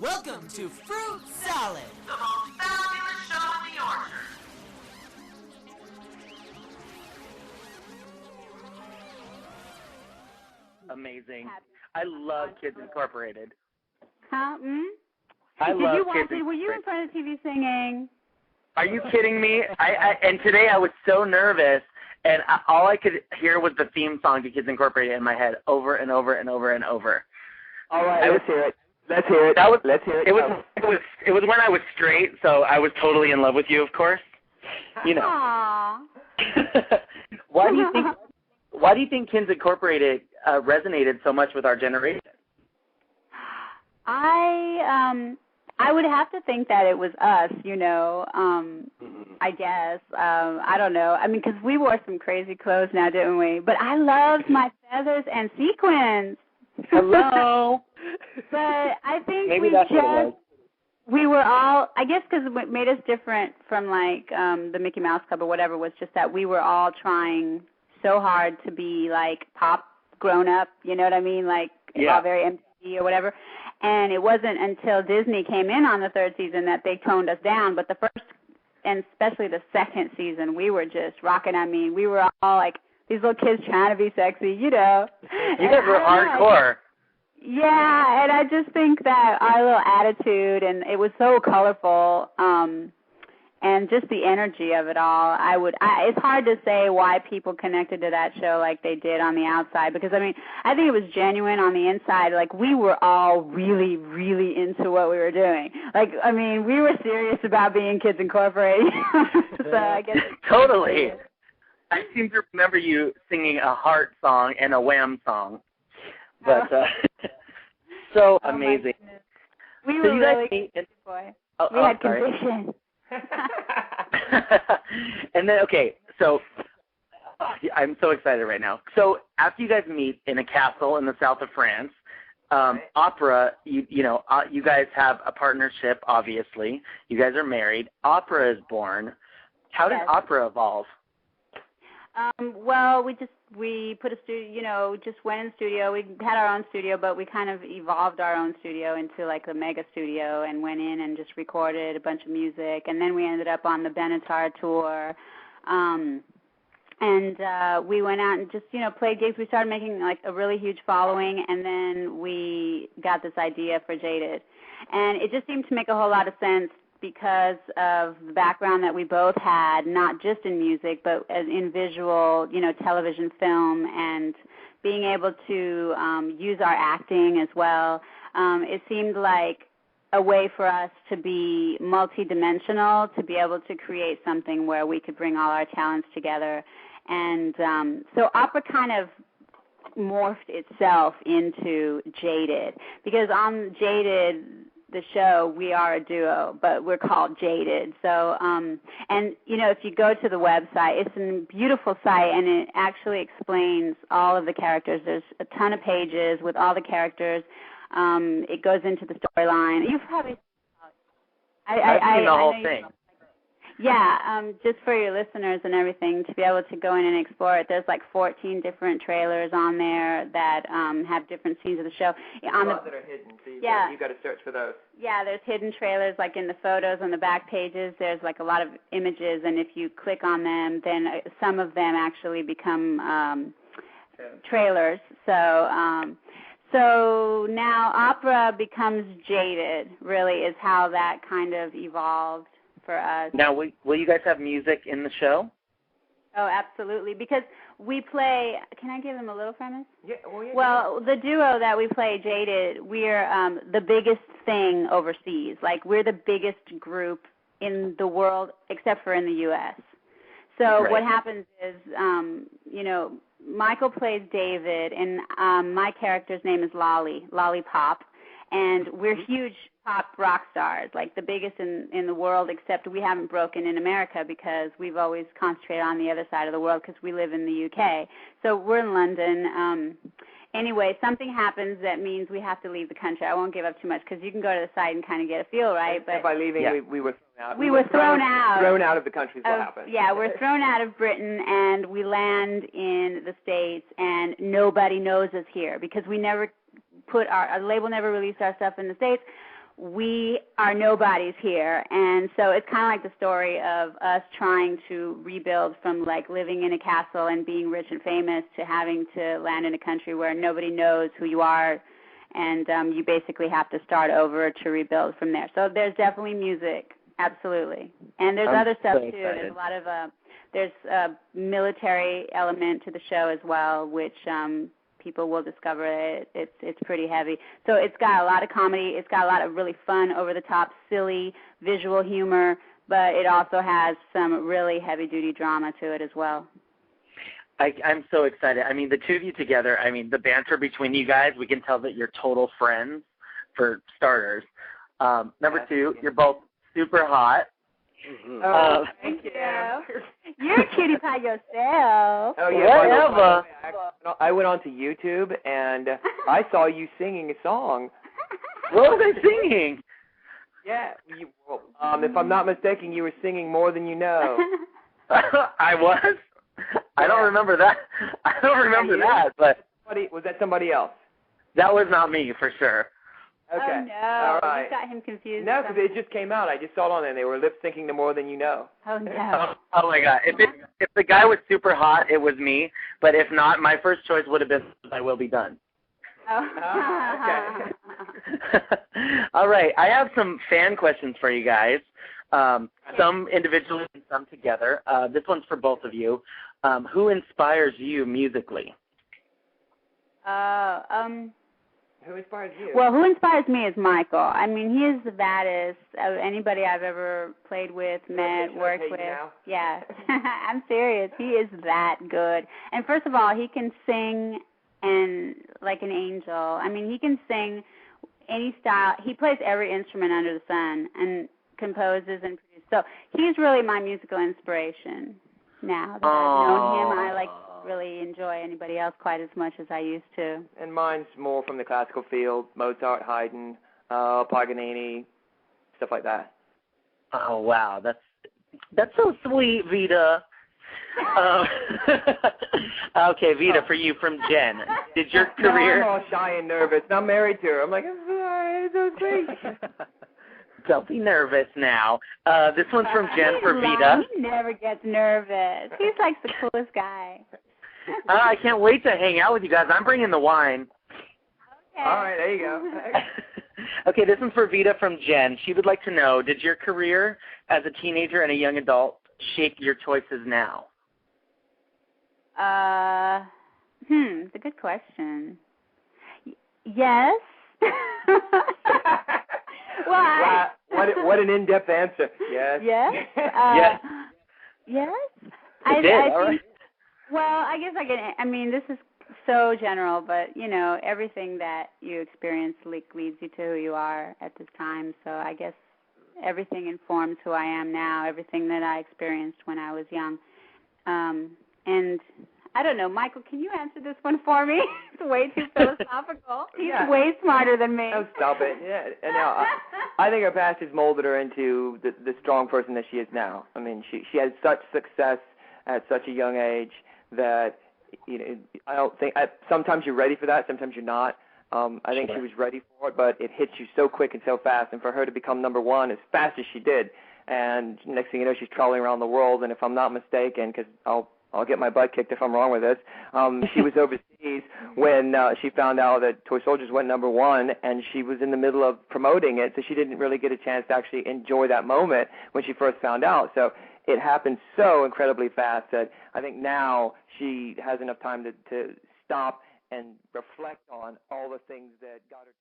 Welcome to Fruit Salad, the most fabulous show in the orchard. Amazing. I love Kids Incorporated. Huh? I love you Kids watch it? Were you in front of the TV singing? Are you kidding me? And today I was so nervous, and all I could hear was the theme song to Kids Incorporated in my head over and over and over and over. All right, let's hear it. Let's hear it. Let's hear it. It was when I was straight, so I was totally in love with you, of course. You know. Aww. Why do you think Kids Incorporated resonated so much with our generation? I would have to think that it was us, I guess. I don't know. I mean, because we wore some crazy clothes now, didn't we? But I loved my feathers and sequins. Hello. But I think Maybe that's what it was. We were all, I guess because what made us different from like the Mickey Mouse Club or whatever was just that we were all trying so hard to be like pop grown up, you know what I mean? Like all very MTV or whatever. And it wasn't until Disney came in on the third season that they toned us down. But the first, and especially the second season, we were just rocking. I mean, we were all like these little kids trying to be sexy, You guys were hardcore. Yeah, and I just think that our little attitude, and it was so colorful, and just the energy of it all. It's hard to say why people connected to that show like they did on the outside, because, I mean, I think it was genuine on the inside. Like, we were all really, really into what we were doing. Like, I mean, we were serious about being Kids Incorporated. So I guess Totally. I seem to remember you singing a Heart song and a Wham song. But so amazing. We So were you guys really meet boy. Oh, We had sorry. condition. And then, okay, so I'm so excited right now. So after you guys meet in a castle in the south of France, opera, you guys have a partnership, obviously. You guys are married. Opera is born. How did opera evolve? Well, we put a studio, just went in the studio. We had our own studio, but we kind of evolved our own studio into like a mega studio and went in and just recorded a bunch of music. And then we ended up on the Benatar tour. And we went out and just, played gigs. We started making like a really huge following, and then we got this idea for Jaded. And it just seemed to make a whole lot of sense because of the background that we both had, not just in music, but in visual, television, film, and being able to use our acting as well. It seemed like a way for us to be multidimensional, to be able to create something where we could bring all our talents together. And so opera kind of morphed itself into Jaded, because on Jaded, the show, we are a duo, but we're called Jaded. So, and, if you go to the website, it's a beautiful site, and it actually explains all of the characters. There's a ton of pages with all the characters. It goes into the storyline. You've probably I've seen the whole thing. Yeah, just for your listeners and everything, to be able to go in and explore it. There's like 14 different trailers on there that have different scenes of the show. That are hidden, so you got to search for those. Yeah, there's hidden trailers like in the photos on the back pages. There's like a lot of images, and if you click on them, then some of them actually become trailers. So now opera becomes Jaded, really, is how that kind of evolved for us. Now, will you guys have music in the show? Oh, absolutely, because we play, can I give them a little premise? Yeah, well, the duo that we play, Jaded, we're the biggest thing overseas. Like, we're the biggest group in the world, except for in the U.S. So what happens is, Michael plays David, and my character's name is Lollipop, and we're huge pop rock stars, like the biggest in the world, except we haven't broken in America because we've always concentrated on the other side of the world because we live in the UK. So we're in London. Anyway, something happens that means we have to leave the country. I won't give up too much because you can go to the site and kind of get a feel, right? But by leaving, we were thrown out. We were thrown out. Thrown out of the country is what happened. Yeah, we're thrown out of Britain, and we land in the States, and nobody knows us here because we never our label never released our stuff in the States. we are nobodies here, and so it's kind of like the story of us trying to rebuild from like living in a castle and being rich and famous to having to land in a country where nobody knows who you are, and you basically have to start over to rebuild from there. So there's definitely music, absolutely, and there's other stuff too. There's a lot of there's a military element to the show as well, which people will discover it's pretty heavy. So it's got a lot of comedy. It's got a lot of really fun, over-the-top, silly visual humor, but it also has some really heavy-duty drama to it as well. I'm so excited. I mean, the two of you together, I mean, the banter between you guys, we can tell that you're total friends, for starters. Number two, you're both super hot. Mm-hmm. Thank you. You're a cutie pie yourself. Oh, yeah. Whatever. I went onto YouTube, and I saw you singing a song. What was I singing? Yeah. If I'm not mistaken, you were singing More Than You Know. I was? I don't remember that. I don't remember that, but... Was that somebody else? That was not me, for sure. Okay. Oh, no. All right. You got him confused. No, because it just came out. I just saw it on there. They were lip-syncing to More Than You Know. Oh, no. Oh my God. If the guy was super hot, it was me. But if not, my first choice would have been I Will Be Done. Oh. Okay. All right. I have some fan questions for you guys. Some individually and some together. This one's for both of you. Who inspires you musically? Who inspires you? Well, who inspires me is Michael. I mean, he is the baddest of anybody I've ever played with, met, worked with. Yeah, I'm serious. He is that good. And first of all, he can sing and like an angel. I mean, he can sing any style. He plays every instrument under the sun and composes and produces. So he's really my musical inspiration. Now that I've known him, I like really enjoy anybody else quite as much as I used to. And mine's more from the classical field, Mozart, Haydn, Paganini, stuff like that. Oh, wow. That's so sweet, Vita. Okay, Vita, for you from Jen. Did your career... No, I'm all shy and nervous. I'm married to her. I'm like, I'm sorry, it's so sweet. Don't be nervous now. This one's from Jen for Vita. He never gets nervous. He's like the coolest guy. I can't wait to hang out with you guys. I'm bringing the wine. Okay. All right, there you go. Okay, this one's for Vita from Jen. She would like to know, did your career as a teenager and a young adult shape your choices now? It's a good question. Yes. Wow, what an in-depth answer. Yes. Yes. Yes. Yes. It did. All right. Well, I guess I mean, this is so general, but, you know, everything that you experience leads you to who you are at this time. So I guess everything informs who I am now, everything that I experienced when I was young. And I don't know, Michael, can you answer this one for me? It's way too philosophical. He's way smarter than me. Oh, stop it. Yeah. And now, I think her past has molded her into the strong person that she is now. I mean, she had such success at such a young age that, you know, I don't think sometimes you're ready for that, sometimes you're not. I think she was ready for it, but it hits you so quick and so fast. And for her to become number one as fast as she did, and next thing you know, she's traveling around the world. And if I'm not mistaken, because I'll get my butt kicked if I'm wrong with this, she was overseas when she found out that Toy Soldiers went number one, and she was in the middle of promoting it, so she didn't really get a chance to actually enjoy that moment when she first found out. So it happened so incredibly fast that I think now she has enough time to stop and reflect on all the things that got her